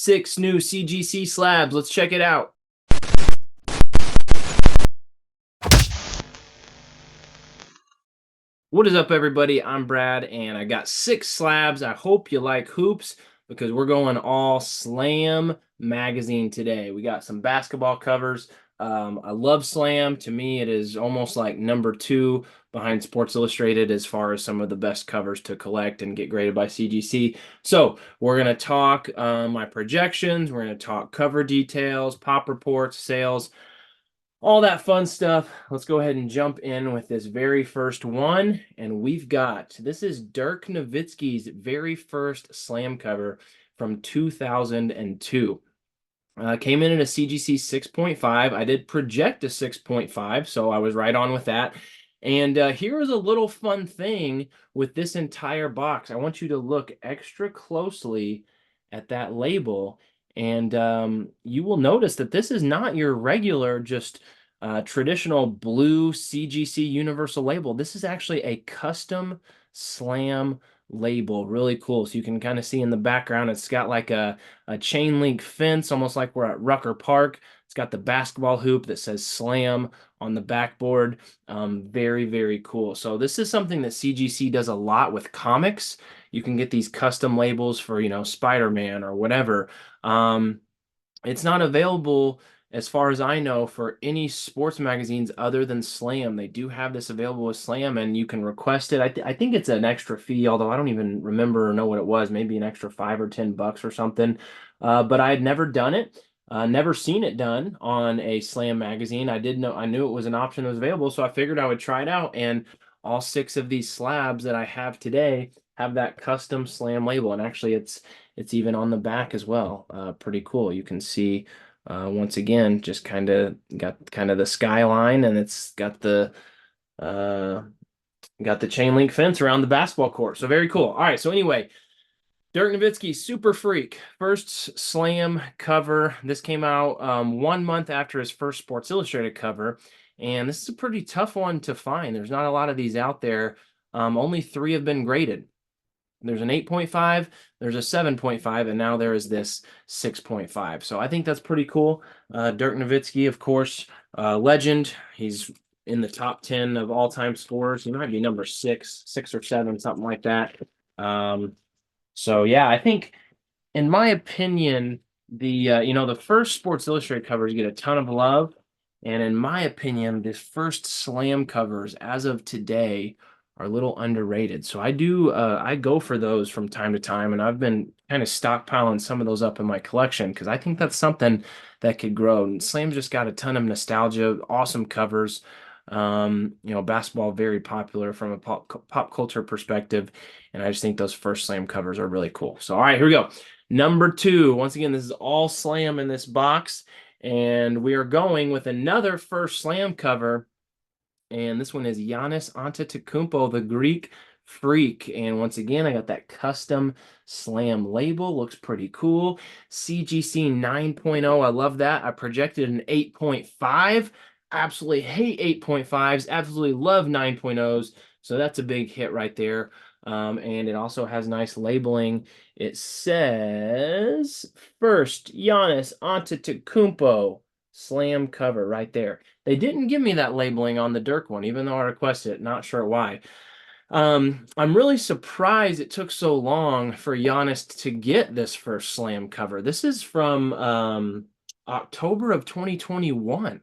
6 new CGC slabs. Let's check it out. What is up, everybody? I'm Brad, and I got 6 slabs. I hope you like hoops because we're going all Slam magazine today. We got some basketball covers. I love Slam. To me, it is almost like number 2 behind Sports Illustrated as far as some of the best covers to collect and get graded by CGC. So we're going to talk my projections. We're going to talk cover details, pop reports, sales, all that fun stuff. Let's go ahead and jump in with this very first one. And this is Dirk Nowitzki's very first Slam cover from 2002. Came in at a CGC 6.5. I did project a 6.5, so I was right on with that. And here is a little fun thing with this entire box. I want you to look extra closely at that label, and you will notice that this is not your regular, just traditional blue CGC universal label. This is actually a custom Slam label. Really cool. So you can kind of see in the background, it's got like a chain link fence, almost like we're at Rucker Park. It's got the basketball hoop that says Slam on the backboard. Very, very cool. So this is something that CGC does a lot with comics. You can get these custom labels for, Spider-Man or whatever. It's not available, as far as I know, for any sports magazines other than Slam. They do have this available with Slam, and you can request it. I think it's an extra fee, although I don't even remember or know what it was. Maybe an extra $5 or $10 or something. But I had never done it. Never seen it done on a Slam magazine. I knew it was an option that was available, so I figured I would try it out. And all 6 of these slabs that I have today have that custom Slam label, and actually, it's even on the back as well. Pretty cool. You can see once again, just kind of got kind of the skyline, and it's uh, got the chain link fence around the basketball court. So very cool. All right. So anyway, Dirk Nowitzki, Super Freak, first Slam cover. This came out 1 month after his first Sports Illustrated cover, and this is a pretty tough one to find. There's not a lot of these out there. Only 3 have been graded. There's an 8.5, there's a 7.5, and now there is this 6.5. So I think that's pretty cool. Dirk Nowitzki, of course, legend. He's in the top 10 of all-time scorers. He might be number 6 or 7, something like that. So yeah, I think, in my opinion, the first Sports Illustrated covers get a ton of love, and in my opinion, the first Slam covers as of today are a little underrated. So I go for those from time to time, and I've been kind of stockpiling some of those up in my collection because I think that's something that could grow. And Slam's just got a ton of nostalgia, awesome covers. Basketball very popular from a pop culture perspective, and I just think those first Slam covers are really cool. So all right, here we go. Number 2. Once again, this is all Slam in this box, and we are going with another first Slam cover. And this one is Giannis Antetokounmpo, the Greek Freak. And once again, I got that custom Slam label. Looks pretty cool. CGC 9.0. I love that. I projected an 8.5. Absolutely hate 8.5s. Absolutely love 9.0s. So that's a big hit right there. And it also has nice labeling. It says, first, Giannis Antetokounmpo Slam cover right there. They didn't give me that labeling on the Dirk one, even though I requested it. Not sure why. I'm really surprised it took so long for Giannis to get this first Slam cover. This is from October of 2021.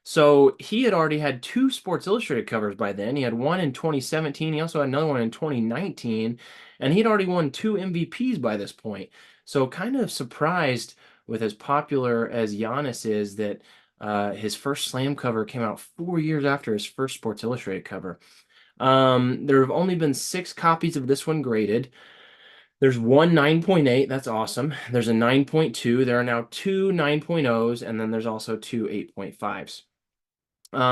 So he had already had 2 Sports Illustrated covers by then. He had one in 2017. He also had another one in 2019. And he'd already won 2 MVPs by this point. So kind of surprised, with as popular as Giannis is, that his first Slam cover came out 4 years after his first Sports Illustrated cover. There have only been 6 copies of this one graded. There's one 9.8. That's awesome. There's a 9.2. There are now 2 9.0s, and then there's also 2 8.5s.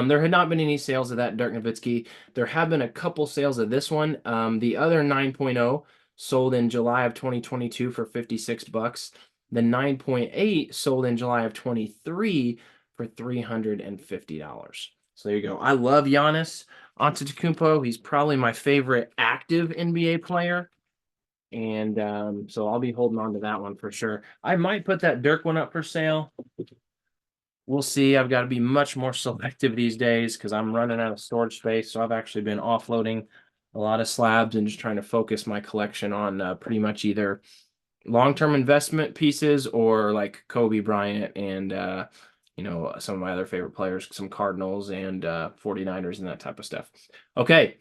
There had not been any sales of that Dirk Nowitzki. There have been a couple sales of this one. The other 9.0 sold in July of 2022 for $56. The 9.8 sold in July of 23 for $350. So there you go. I love Giannis Antetokounmpo. He's probably my favorite active NBA player. And so I'll be holding on to that one for sure. I might put that Dirk one up for sale. We'll see. I've got to be much more selective these days because I'm running out of storage space. So I've actually been offloading a lot of slabs and just trying to focus my collection on pretty much either long-term investment pieces or like Kobe Bryant and some of my other favorite players, some Cardinals and 49ers and that type of stuff. Okay.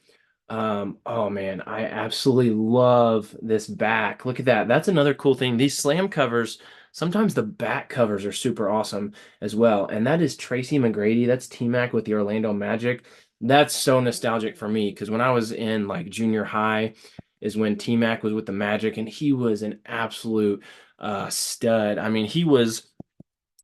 Oh man, I absolutely love this back. Look at that. That's another cool thing. These slam covers, sometimes the back covers are super awesome as well. And that is Tracy McGrady. That's T-Mac with the Orlando Magic. That's so nostalgic for me because when I was in like junior high is when T-Mac was with the Magic and he was an absolute stud. I mean, he was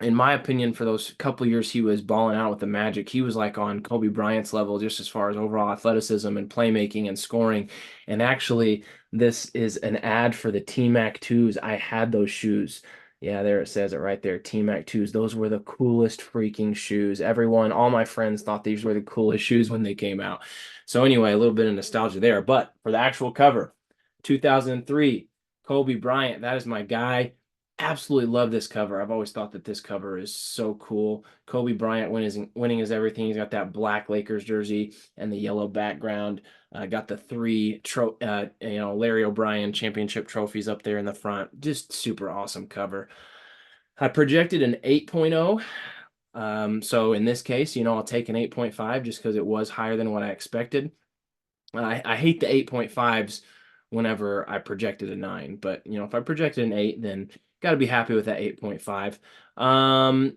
in my opinion, for those couple years he was balling out with the Magic, he was like on Kobe Bryant's level just as far as overall athleticism and playmaking and scoring. And actually, this is an ad for the T-Mac 2s. I had those shoes. Yeah, there it says it right there, T-Mac 2s. Those were the coolest freaking shoes. Everyone, all my friends thought these were the coolest shoes when they came out. So anyway, a little bit of nostalgia there. But for the actual cover, 2003, Kobe Bryant, that is my guy. Absolutely love this cover. I've always thought that this cover is so cool. Kobe Bryant winning is everything. He's got that black Lakers jersey and the yellow background. Got the Larry O'Brien championship trophies up there in the front. Just super awesome cover. I projected an 8.0. So in this case, I'll take an 8.5 just because it was higher than what I expected. I hate the 8.5s whenever I projected a 9, but if I projected an 8, then got to be happy with that 8.5.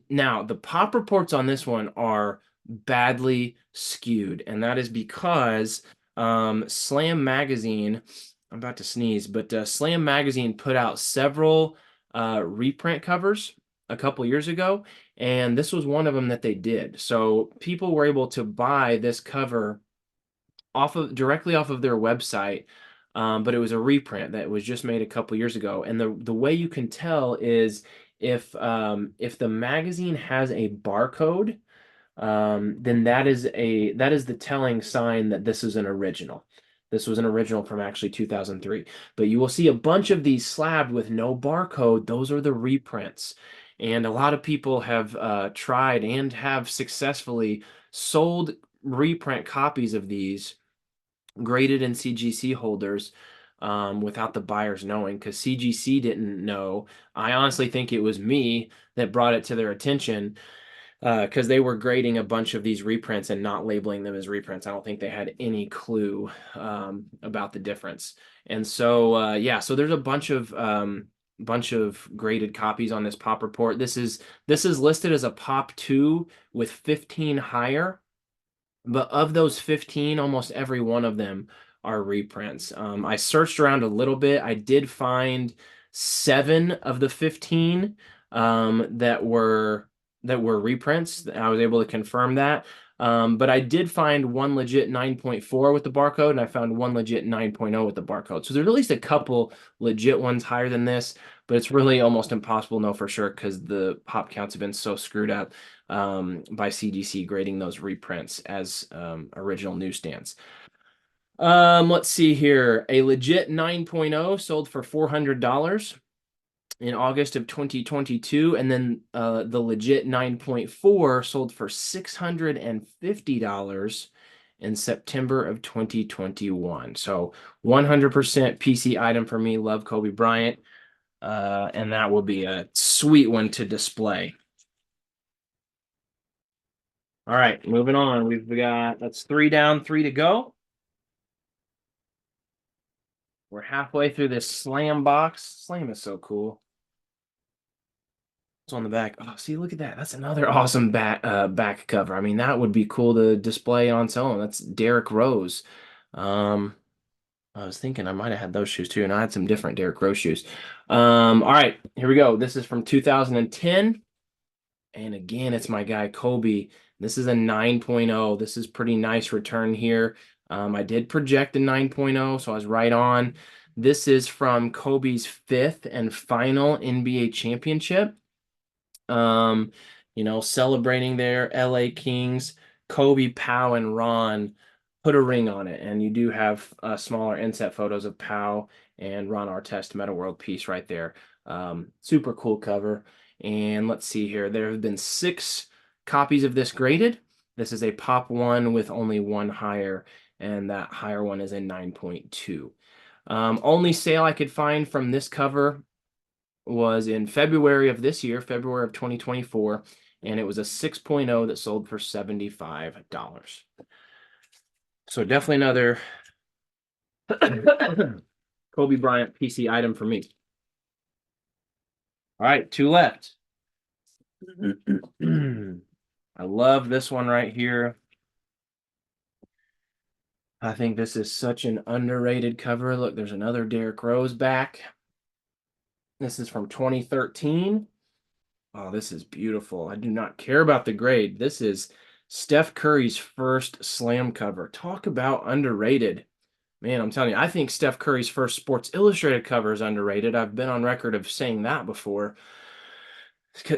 Now the pop reports on this one are badly skewed, and that is because Slam Magazine, I'm about to sneeze, but Slam Magazine put out several reprint covers a couple years ago, and this was one of them that they did. So people were able to buy this cover directly off of their website, but it was a reprint that was just made a couple years ago. And the way you can tell is if the magazine has a barcode, then that is the telling sign that this is an original. This was an original from actually 2003. But you will see a bunch of these slabbed with no barcode. Those are the reprints. And a lot of people have tried and have successfully sold reprint copies of these graded in CGC holders without the buyers knowing because CGC didn't know. I honestly think it was me that brought it to their attention because they were grading a bunch of these reprints and not labeling them as reprints. I don't think they had any clue about the difference. And so, yeah, so there's a bunch of graded copies on this pop report. This is listed as a pop 2 with 15 higher. But of those 15, almost every one of them are reprints. I searched around a little bit. I did find 7 of the 15 that were reprints. I was able to confirm that. But I did find one legit 9.4 with the barcode, and I found one legit 9.0 with the barcode. So there's at least a couple legit ones higher than this, but it's really almost impossible to know for sure because the pop counts have been so screwed up by CGC grading those reprints as original newsstands. Let's see here. A legit 9.0 sold for $400 in August of 2022, and then the legit 9.4 sold for $650 in September of 2021. So 100% PC item for me. Love Kobe Bryant, and that will be a sweet one to display. All right, moving on. That's 3 down, 3 to go. We're halfway through this Slam box. Slam is so cool. It's on the back. Oh, see, look at that. That's another awesome back cover. I mean, that would be cool to display on its own. That's Derrick Rose. I was thinking I might have had those shoes too, and I had some different Derrick Rose shoes. All right, here we go. This is from 2010. And again, it's my guy Kobe. This is a 9.0. This is pretty nice return here. I did project a 9.0, so I was right on. This is from Kobe's 5th and final NBA championship. Celebrating their LA Kings. Kobe, Pau, and Ron put a ring on it. And you do have smaller inset photos of Pau and Ron Artest Meta World piece right there. Super cool cover. And let's see here. There have been 6 copies of this graded. This is a pop 1 with only 1 higher, and that higher one is a 9.2. Only sale I could find from this cover was in February of this year, February of 2024, and it was a 6.0 that sold for $75. So definitely another Kobe Bryant PC item for me. All right, 2 left. I love this one right here. I think this is such an underrated cover. Look, there's another Derrick Rose back. This is from 2013. Oh, this is beautiful. I do not care about the grade. This is Steph Curry's first slam cover. Talk about underrated. Man, I'm telling you, I think Steph Curry's first Sports Illustrated cover is underrated. I've been on record of saying that before.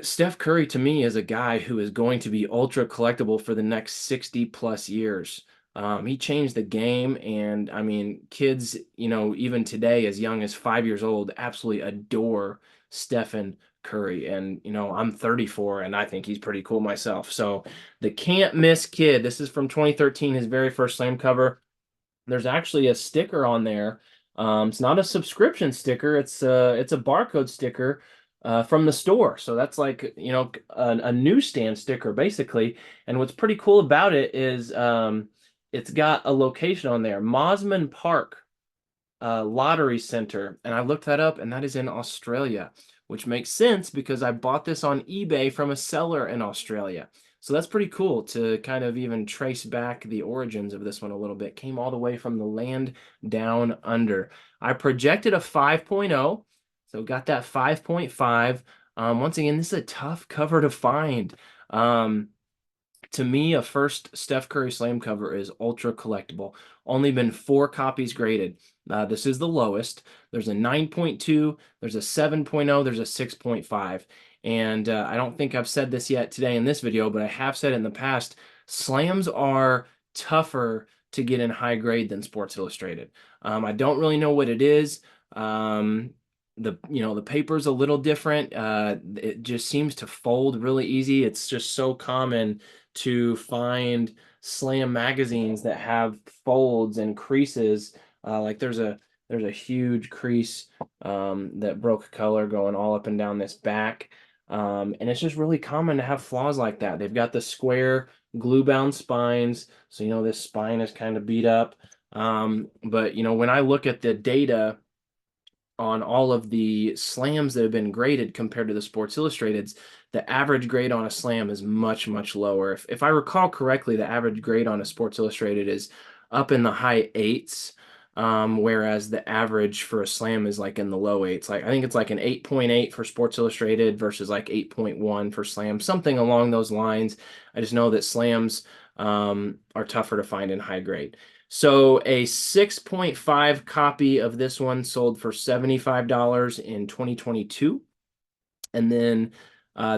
Steph Curry to me is a guy who is going to be ultra collectible for the next 60 plus years. He changed the game, and I mean, kids, even today, as young as 5 years old, absolutely adore Stephen Curry. And I'm 34, and I think he's pretty cool myself. So the can't miss kid. This is from 2013, his very first slam cover. There's actually a sticker on there. It's not a subscription sticker. It's a barcode sticker from the store. So that's like, a newsstand sticker basically. And what's pretty cool about it is it's got a location on there, Mosman Park Lottery Center. And I looked that up, and that is in Australia, which makes sense because I bought this on eBay from a seller in Australia. So that's pretty cool to kind of even trace back the origins of this one a little bit. Came all the way from the land down under. I projected a 5.0, so got that 5.5. Once again, this is a tough cover to find. To me, a first Steph Curry slam cover is ultra collectible. Only been 4 copies graded. This is the lowest. There's a 9.2, there's a 7.0, there's a 6.5. And I don't think I've said this yet today in this video, but I have said it in the past. Slams are tougher to get in high grade than Sports Illustrated. I don't really know what it is. The paper's a little different. It just seems to fold really easy. It's just so common to find slam magazines that have folds and creases. Like there's a huge crease that broke color going all up and down this back. And it's just really common to have flaws like that. They've got the square glue bound spines, so this spine is kind of beat up. But when I look at the data on all of the slams that have been graded compared to the Sports Illustrateds, the average grade on a slam is much, much lower. If I recall correctly, the average grade on a Sports Illustrated is up in the high 8s, whereas the average for a slam is like in the low 8s. Like I think it's like an 8.8 for Sports Illustrated versus like 8.1 for slam, something along those lines. I just know that slams are tougher to find in high grade. So a 6.5 copy of this one sold for $75 in 2022. And then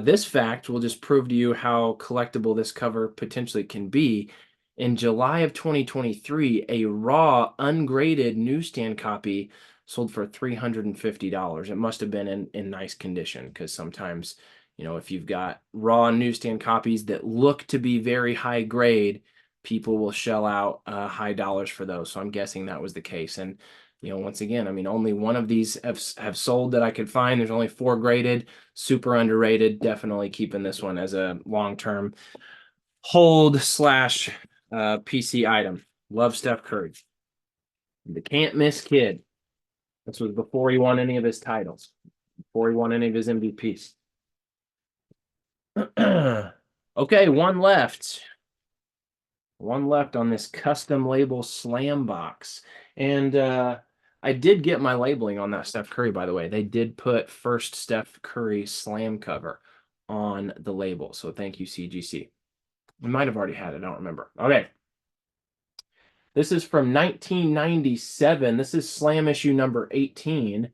this fact will just prove to you how collectible this cover potentially can be. In July of 2023, a raw, ungraded newsstand copy sold for $350. It must have been in nice condition, because sometimes, if you've got raw newsstand copies that look to be very high grade, people will shell out high dollars for those. So I'm guessing that was the case. And once again, I mean, only one of these have sold that I could find. There's only 4 graded, super underrated. Definitely keeping this one as a long-term hold slash PC item. Love Steph Curry. The can't miss kid. This was before he won any of his titles, before he won any of his MVPs. Okay, one left. One left on this custom label slam box. And I did get my labeling on that Steph Curry, by the way. They did put first Steph Curry slam cover on the label. So thank you, CGC. We might have already had it. I don't remember. Okay. This is from 1997. This is slam issue number 18.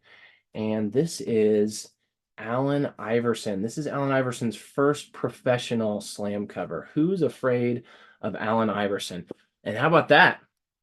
And this is Allen Iverson. This is Allen Iverson's first professional slam cover. Who's afraid of Allen Iverson? And how about that?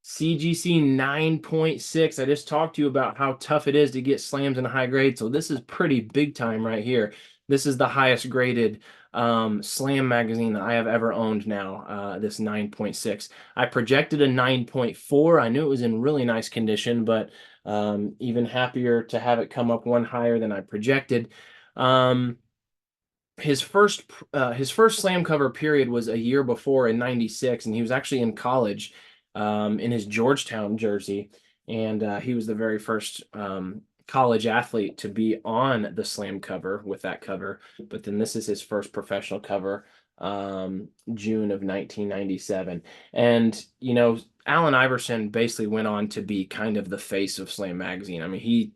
CGC 9.6. I just talked to you about how tough it is to get slams in high grade. So this is pretty big time right here. This is the highest graded slam magazine that I have ever owned now, this 9.6. I projected a 9.4. I knew it was in really nice condition, but even happier to have it come up one higher than I projected. Um, his first slam cover period was a year before in '96, and he was actually in college in his Georgetown jersey, and he was the very first college athlete to be on the slam cover with that cover. But then this is his first professional cover, June of 1997. And Allen Iverson basically went on to be kind of the face of Slam magazine. I mean,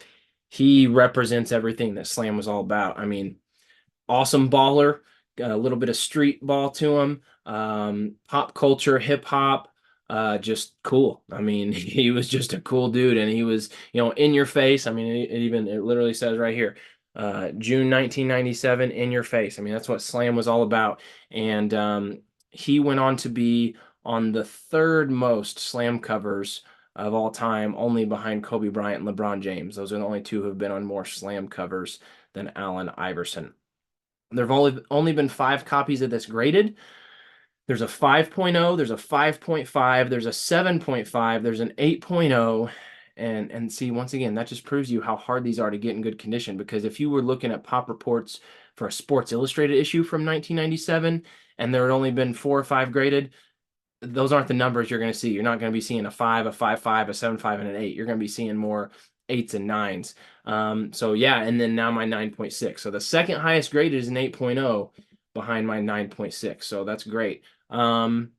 he represents everything that Slam was all about. I mean, awesome baller, got a little bit of street ball to him, pop culture, hip hop, just cool. I mean, he was just a cool dude, and he was, in your face. I mean, it literally says right here, June 1997, in your face. I mean, that's what Slam was all about. And he went on to be on the third most Slam covers of all time, only behind Kobe Bryant and LeBron James. Those are the only two who have been on more Slam covers than Allen Iverson. There have only been 5 copies of this graded. There's a 5.0, there's a 5.5, there's a 7.5, there's an 8.0. And see, once again, that just proves you how hard these are to get in good condition. Because if you were looking at pop reports for a Sports Illustrated issue from 1997, and there had only been 4 or 5 graded, those aren't the numbers you're going to see. You're not going to be seeing a 5, a 5.5, a 7.5, and an 8. You're going to be seeing more 8s and 9s. So yeah, and then now my 9.6. So the second highest graded is an 8.0 behind my 9.6. So that's great. The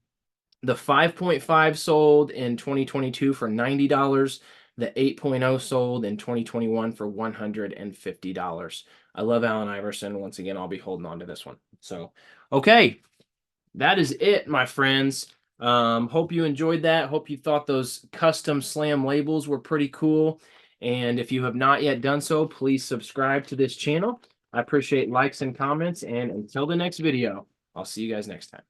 5.5 sold in 2022 for $90. The 8.0 sold in 2021 for $150. I love Allen Iverson. Once again, I'll be holding on to this one. So, okay, that is it, my friends. Hope you enjoyed that. Hope you thought those custom Slam labels were pretty cool. And if you have not yet done so, please subscribe to this channel. I appreciate likes and comments. And until the next video, I'll see you guys next time.